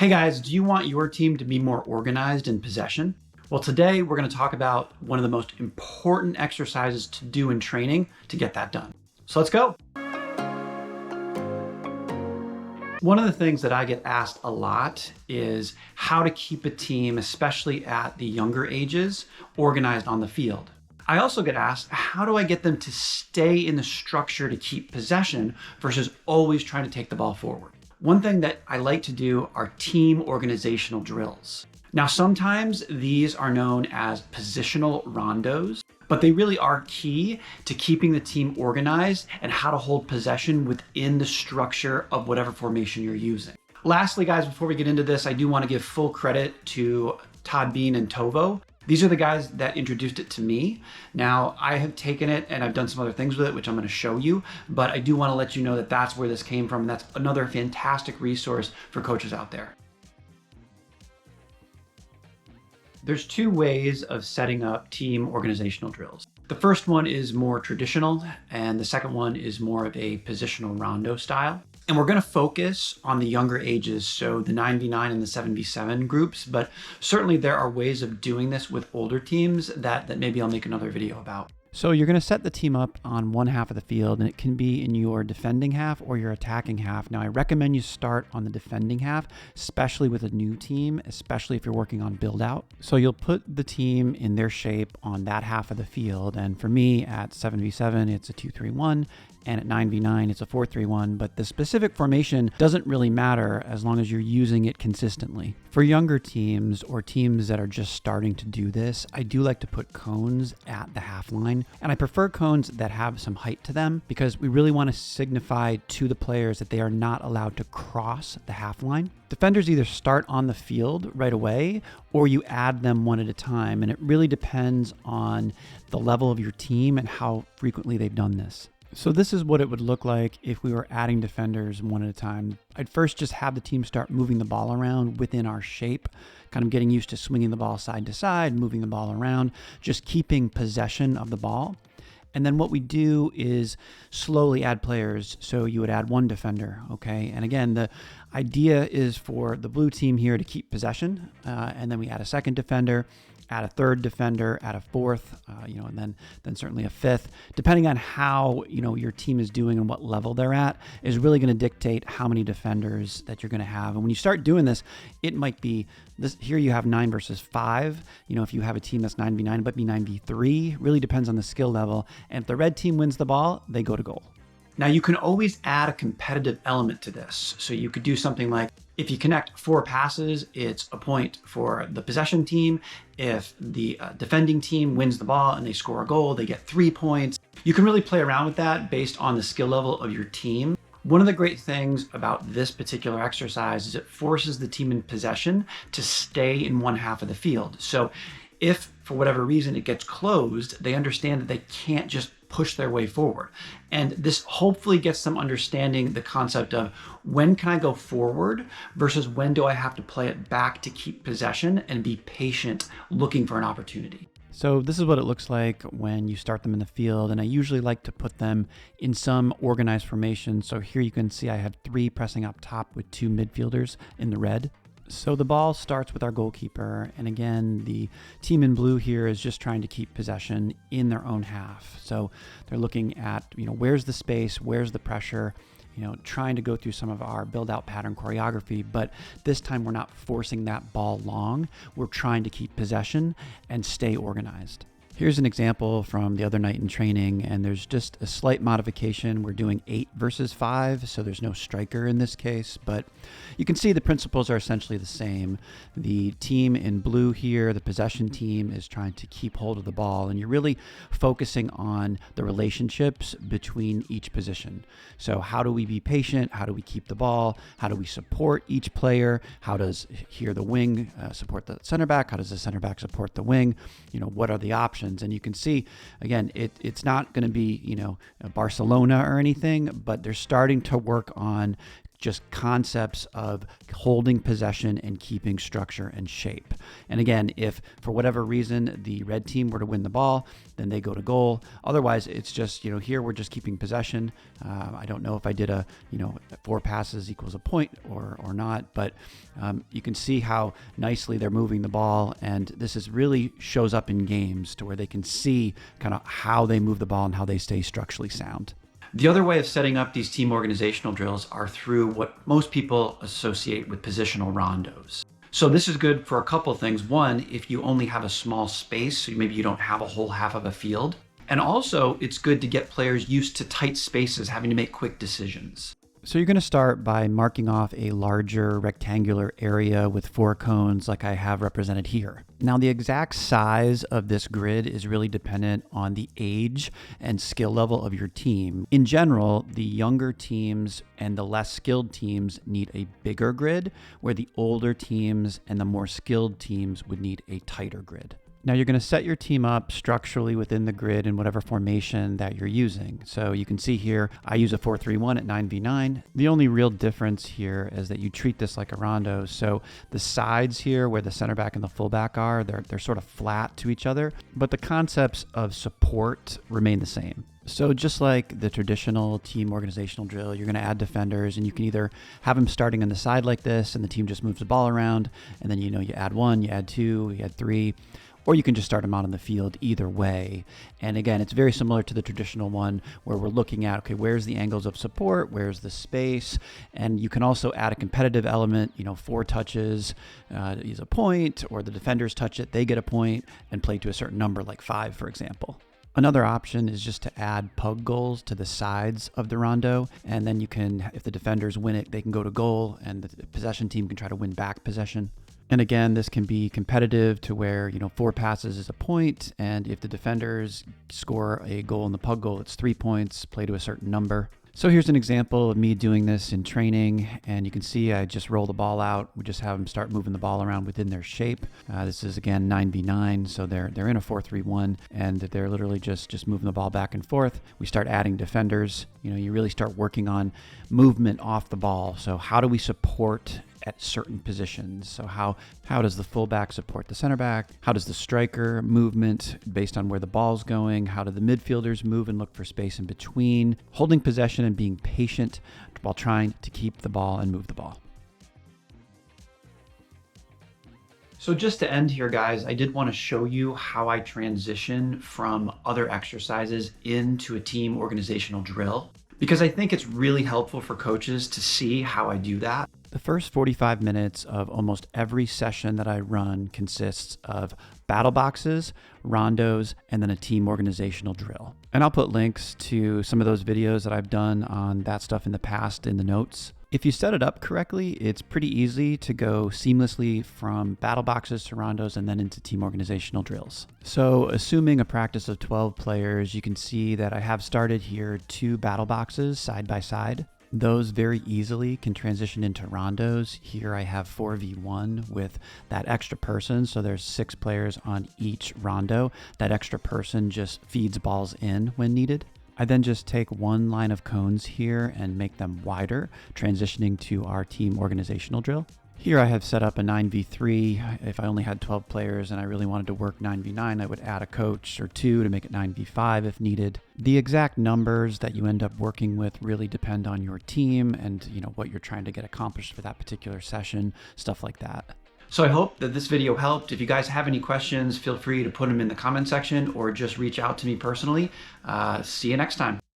Hey guys, do you want your team to be more organized in possession? Well, today we're going to talk about one of the most important exercises to do in training to get that done. So let's go. One of the things that I get asked a lot is how to keep a team, especially at the younger ages, organized on the field. I also get asked, how do I get them to stay in the structure to keep possession versus always trying to take the ball forward? One thing that I like to do are team organizational drills. Now, sometimes these are known as positional rondos, but they really are key to keeping the team organized and how to hold possession within the structure of whatever formation you're using. Lastly, guys, before we get into this, I do want to give full credit to Todd Bean and Tovo. These are the guys that introduced it to me. Now, I have taken it and I've done some other things with it, which I'm going to show you, but I do want to let you know that that's where this came from. And that's another fantastic resource for coaches out there. There's two ways of setting up team organizational drills. The first one is more traditional, and the second one is more of a positional rondo style. And we're going to focus on the younger ages, so the 9v9 and the 7v7 groups, but certainly there are ways of doing this with older teams that maybe I'll make another video about. So you're going to set the team up on one half of the field, and it can be in your defending half or your attacking half. Now, I recommend you start on the defending half, especially with a new team, especially if you're working on build out. So you'll put the team in their shape on that half of the field. And for me at 7v7, it's a 2-3-1. And at 9v9, it's a 4-3-1, but the specific formation doesn't really matter as long as you're using it consistently. For younger teams or teams that are just starting to do this, I do like to put cones at the half line, and I prefer cones that have some height to them because we really want to signify to the players that they are not allowed to cross the half line. Defenders either start on the field right away or you add them one at a time, and it really depends on the level of your team and how frequently they've done this. So this is what it would look like if we were adding defenders one at a time. I'd first just have the team start moving the ball around within our shape, kind of getting used to swinging the ball side to side, moving the ball around, just keeping possession of the ball. And then what we do is slowly add players. So you would add one defender, okay? And again, the idea is for the blue team here to keep possession, and then we add a second defender, add a third defender, add a fourth, and then certainly a fifth. Depending on how your team is doing and what level they're at is really going to dictate how many defenders that you're going to have. And when you start doing this, it might be this here you have 9 versus 5. If you have a team that's 9v9, it might be 9v3. Really depends on the skill level. And if the red team wins the ball, they go to goal. Now you can always add a competitive element to this. So you could do something like, if you connect 4 passes, it's a point for the possession team. If the defending team wins the ball and they score a goal, they get 3 points. You can really play around with that based on the skill level of your team. One of the great things about this particular exercise is it forces the team in possession to stay in one half of the field. So if for whatever reason it gets closed, they understand that they can't just push their way forward. And this hopefully gets them understanding the concept of when can I go forward versus when do I have to play it back to keep possession and be patient looking for an opportunity. So this is what it looks like when you start them in the field, and I usually like to put them in some organized formation. So here you can see I have 3 pressing up top with 2 midfielders in the red. So the ball starts with our goalkeeper, and again, the team in blue here is just trying to keep possession in their own half. So they're looking at, where's the space, where's the pressure, trying to go through some of our build-out pattern choreography, but this time we're not forcing that ball long. We're trying to keep possession and stay organized. Here's an example from the other night in training, and there's just a slight modification. We're doing 8 versus 5, so there's no striker in this case, but you can see the principles are essentially the same. The team in blue here, the possession team, is trying to keep hold of the ball, and you're really focusing on the relationships between each position. So how do we be patient? How do we keep the ball? How do we support each player? How does here the wing support the center back? How does the center back support the wing? What are the options? And you can see, again, it's not going to be, Barcelona or anything, but they're starting to work on just concepts of holding possession and keeping structure and shape. And again, if for whatever reason the red team were to win the ball, then they go to goal. Otherwise, it's just, here we're just keeping possession. I don't know if I did 4 passes equals a point or not, but you can see how nicely they're moving the ball. And this really shows up in games to where they can see kind of how they move the ball and how they stay structurally sound. The other way of setting up these team organizational drills are through what most people associate with positional rondos. So this is good for a couple of things. One, if you only have a small space, so maybe you don't have a whole half of a field. And also, it's good to get players used to tight spaces, having to make quick decisions. So you're going to start by marking off a larger rectangular area with 4 cones like I have represented here. Now the exact size of this grid is really dependent on the age and skill level of your team. In general, the younger teams and the less skilled teams need a bigger grid, where the older teams and the more skilled teams would need a tighter grid. Now you're going to set your team up structurally within the grid in whatever formation that you're using. So you can see here, I use a 4-3-1 at 9v9. The only real difference here is that you treat this like a rondo. So the sides here where the center back and the fullback are, they're sort of flat to each other, but the concepts of support remain the same. So just like the traditional team organizational drill, you're going to add defenders, and you can either have them starting on the side like this and the team just moves the ball around, and then you add 1, you add 2, you add 3, or you can just start them out on the field either way. And again, it's very similar to the traditional one where we're looking at, okay, where's the angles of support? Where's the space? And you can also add a competitive element, 4 touches is a point, or the defenders touch it, they get a point, and play to a certain number like 5, for example. Another option is just to add pug goals to the sides of the rondo, and then you can, if the defenders win it, they can go to goal, and the possession team can try to win back possession. And again, this can be competitive to where, 4 passes is a point, and if the defenders score a goal in the pug goal, it's 3 points, play to a certain number. So here's an example of me doing this in training, and you can see I just roll the ball out. We just have them start moving the ball around within their shape. This is again 9v9, so they're in a 4-3-1, and they're literally just moving the ball back and forth. We start adding defenders. You really start working on movement off the ball. So how do we support at certain positions? So how does the fullback support the center back? How does the striker movement based on where the ball's going? How do the midfielders move and look for space in between? Holding possession and being patient while trying to keep the ball and move the ball. So just to end here, guys, I did want to show you how I transition from other exercises into a team organizational drill, because I think it's really helpful for coaches to see how I do that. The first 45 minutes of almost every session that I run consists of battle boxes, rondos, and then a team organizational drill. And I'll put links to some of those videos that I've done on that stuff in the past in the notes. If you set it up correctly, it's pretty easy to go seamlessly from battle boxes to rondos and then into team organizational drills. So assuming a practice of 12 players, you can see that I have started here 2 battle boxes side by side. Those very easily can transition into rondos. Here I have 4v1 with that extra person. So there's 6 players on each rondo. That extra person just feeds balls in when needed. I then just take 1 line of cones here and make them wider, transitioning to our team organizational drill. Here I have set up a 9v3. If I only had 12 players and I really wanted to work 9v9, I would add a coach or 2 to make it 9v5 if needed. The exact numbers that you end up working with really depend on your team and what you're trying to get accomplished for that particular session, stuff like that. So I hope that this video helped. If you guys have any questions, feel free to put them in the comment section or just reach out to me personally. See you next time.